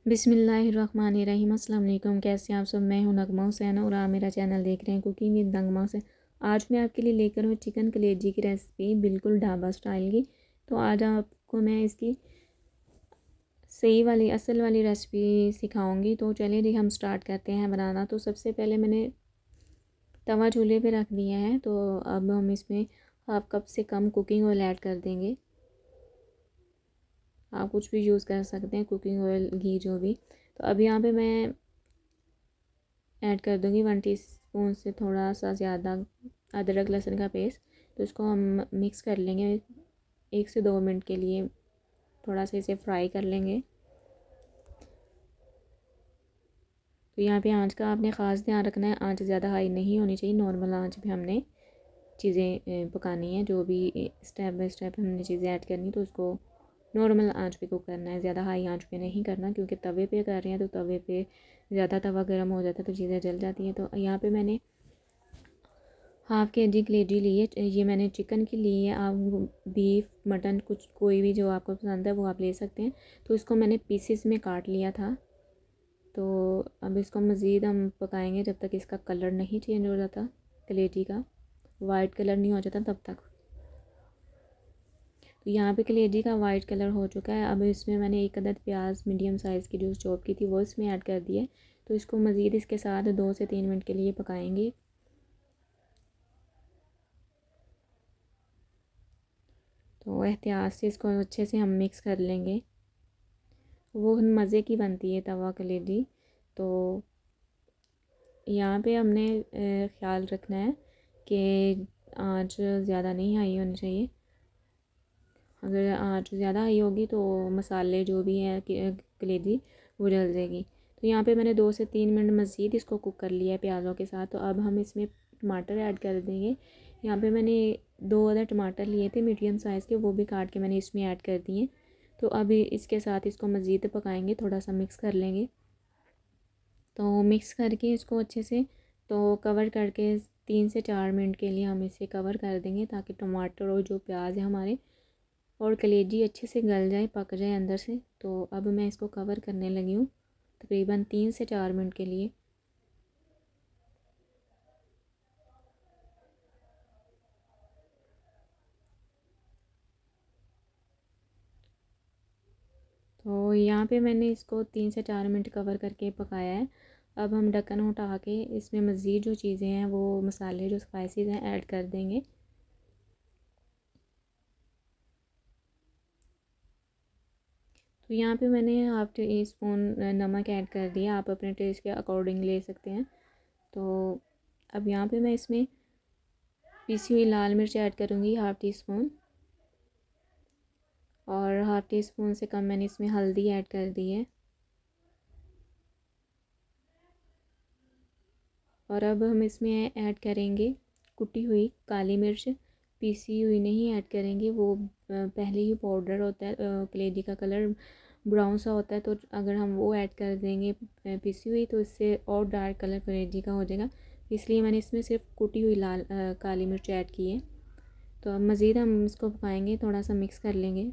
बिस्मिल्लाहिर्रहमानिर्रहीम। अस्सलाम वालेकुम। कैसे हैं आप सब? मैं हूं नगमा हुसैन और आप मेरा चैनल देख रहे हैं कुकिंग विद नगमा हुसैन। आज मैं आपके लिए लेकर हूँ चिकन कलेजी की रेसिपी, बिल्कुल ढाबा स्टाइल की। तो आज आपको मैं इसकी सही वाली असल वाली रेसिपी सिखाऊंगी। तो चलिए जी हम स्टार्ट करते हैं बनाना। तो सबसे पहले मैंने तवा चूल्हे पे रख दिया है। तो अब हम इसमें हाफ कप से कम कुकिंग ऑयल ऐड कर देंगे। आप कुछ भी यूज़ कर सकते हैं, कुकिंग ऑयल, घी, जो भी। तो अब यहाँ पे मैं ऐड कर दूँगी 1 टीस्पून से थोड़ा सा ज़्यादा अदरक लहसुन का पेस्ट। तो इसको हम मिक्स कर लेंगे 1 से 2 मिनट के लिए, थोड़ा सा इसे फ्राई कर लेंगे। तो यहाँ पे आंच का आपने ख़ास ध्यान रखना है, आंच ज़्यादा हाई नहीं होनी चाहिए। नॉर्मल आंच पे हमने चीज़ें पकानी है, जो भी स्टेप बाय स्टेप हमने चीज़ें ऐड करनी, तो उसको नॉर्मल आंच पे कुक करना है, ज़्यादा हाई आंच पे नहीं करना, क्योंकि तवे पे कर रहे हैं तो तवे पे ज़्यादा तवा गर्म हो जाता है तो चीज़ें जल जाती हैं। तो यहाँ पे मैंने ½ kg कलेजी ली है, ये मैंने चिकन की ली है। आप बीफ, मटन, कुछ कोई भी जो आपको पसंद है वो आप ले सकते हैं। तो इसको मैंने पीसेस में काट लिया था। तो अब इसको मज़ीद हम पकाएंगे जब तक इसका कलर नहीं चेंज हो जाता, कलेजी का वाइट कलर नहीं हो जाता तब तक। तो यहाँ पे कलेजी का वाइट कलर हो चुका है। अब इसमें मैंने 1 अदद प्याज मीडियम साइज़ की जो चॉप की थी वो इसमें ऐड कर दी है। तो इसको मज़ीद इसके साथ 2 से 3 मिनट के लिए पकाएंगे। तो एहतियात से इसको अच्छे से हम मिक्स कर लेंगे। वो मज़े की बनती है तवा कलेजी। तो यहाँ पे हमने ख़्याल रखना है कि आँच ज़्यादा नहीं हाई होनी चाहिए। अगर आँच ज़्यादा हाई होगी तो मसाले जो भी हैं कलेजी वो जल जाएगी। तो यहाँ पे मैंने 2 से 3 मिनट मज़ीद इसको कुक कर लिया है प्याज़ों के साथ। तो अब हम इसमें टमाटर ऐड कर देंगे। यहाँ पे मैंने 2 अदर टमाटर लिए थे मीडियम साइज़ के, वो भी काट के मैंने इसमें ऐड कर दिए। तो अभी इसके साथ इसको मज़ीद पकाएंगे, थोड़ा सा मिक्स कर लेंगे। तो मिक्स करके इसको अच्छे से तो कवर करके 3 से 4 मिनट के लिए हम इसे कवर कर देंगे, ताकि टमाटर और जो प्याज है हमारे और कलेजी अच्छे से गल जाए, पक जाए अंदर से। तो अब मैं इसको कवर करने लगी हूँ तकरीबन 3 से 4 मिनट के लिए। तो यहाँ पे मैंने इसको 3 से 4 मिनट कवर करके पकाया है। अब हम ढक्कन उठा के इसमें मज़ीद जो चीज़ें हैं वो मसाले जो स्पाइसेस हैं ऐड कर देंगे। तो यहाँ पे मैंने ½ टी स्पून नमक ऐड कर दिया, आप अपने टेस्ट के अकॉर्डिंग ले सकते हैं। तो अब यहाँ पे मैं इसमें पीसी हुई लाल मिर्च ऐड करूँगी ½ टी स्पून, और ½ टी स्पून से कम मैंने इसमें हल्दी ऐड कर दी है। और अब हम इसमें ऐड करेंगे कुटी हुई काली मिर्च, पीसी हुई नहीं ऐड करेंगे, वो पहले ही पाउडर होता है। कलेजी का कलर ब्राउन सा होता है, तो अगर हम वो ऐड कर देंगे पीसी हुई तो इससे और डार्क कलर कलेजी का हो जाएगा। इसलिए मैंने इसमें सिर्फ कुटी हुई काली मिर्च ऐड की है। तो अब मज़ीद हम इसको पकाएंगे, थोड़ा सा मिक्स कर लेंगे।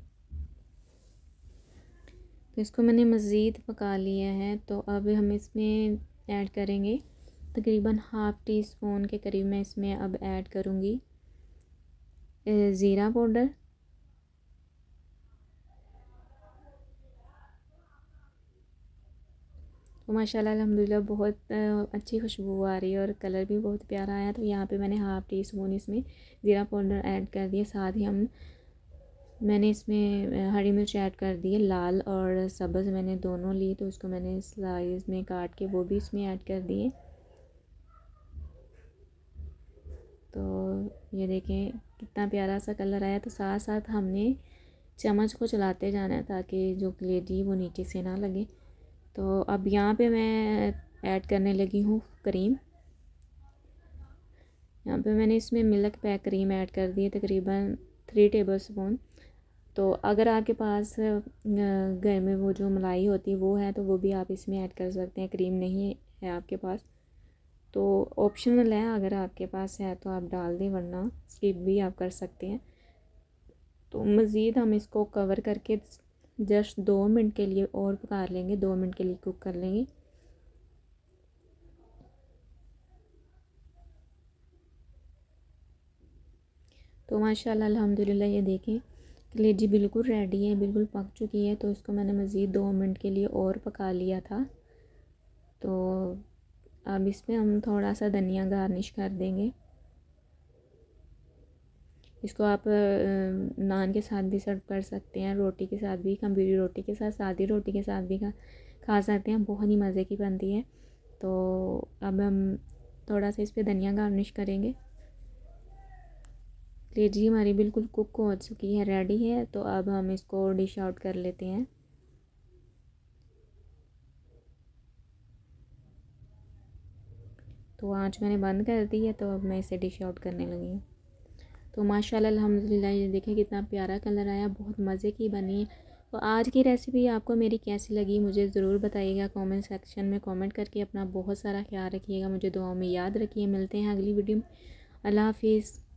तो इसको मैंने मज़ीद पका लिया है। तो अब हम इसमें ऐड करेंगे तकरीबन ½ टी स्पून के करीब, मैं इसमें अब ऐड करूँगी ज़ीरा पाउडर। तो माशाल्लाह अल्हम्दुलिल्लाह बहुत अच्छी खुशबू आ रही है और कलर भी बहुत प्यारा आया। तो यहाँ पे मैंने ½ टी स्पून इसमें ज़ीरा पाउडर ऐड कर दिया। साथ ही मैंने इसमें हरी मिर्च ऐड कर दी है, लाल और सब्ज़ मैंने दोनों ली। तो उसको मैंने स्लाइस में काट के वो भी इसमें ऐड कर दिए। तो ये देखें कितना प्यारा सा कलर आया। तो साथ साथ हमने चम्मच को चलाते जाना है ताकि जो कलेजी वो नीचे से ना लगे। तो अब यहाँ पे मैं ऐड करने लगी हूँ क्रीम। यहाँ पे मैंने इसमें मिल्क पैक क्रीम ऐड कर दी है तकरीबन 3 टेबल स्पून। तो अगर आपके पास घर में वो जो मलाई होती है वो है तो वो भी आप इसमें ऐड कर सकते हैं। क्रीम नहीं है आपके पास तो ऑप्शनल है, अगर आपके पास है तो आप डाल दें, वरना स्किप भी आप कर सकते हैं। तो मज़ीद हम इसको कवर करके जस्ट 2 मिनट के लिए और पका लेंगे, 2 मिनट के लिए कुक कर लेंगे। तो माशाल्लाह अल्हम्दुलिल्लाह ये देखें कलेजी बिल्कुल रेडी है, बिल्कुल पक चुकी है। तो इसको मैंने मज़ीद 2 मिनट के लिए और पका लिया था। तो अब इसमें हम थोड़ा सा धनिया गार्निश कर देंगे। इसको आप नान के साथ भी सर्व कर सकते हैं, रोटी के साथ भी, तंदूरी रोटी के साथ, सादी रोटी के साथ भी खा सकते हैं। बहुत ही मज़े की बनती है। तो अब हम थोड़ा सा इस पर धनिया गार्निश करेंगे। कलेजी हमारी बिल्कुल कुक हो चुकी है, रेडी है। तो अब हम इसको डिश आउट कर लेते हैं। तो आँच मैंने बंद कर दी है। तो अब मैं इसे डिश आउट करने लगी हूँ। तो माशाल्लाह अल्हम्दुलिल्लाह ये देखें कितना प्यारा कलर आया, बहुत मज़े की बनी है। तो आज की रेसिपी आपको मेरी कैसी लगी मुझे ज़रूर बताइएगा कमेंट सेक्शन में कमेंट करके। अपना बहुत सारा ख्याल रखिएगा, मुझे दुआओं में याद रखिए। मिलते हैं अगली वीडियो में। अल्लाह हाफिज़।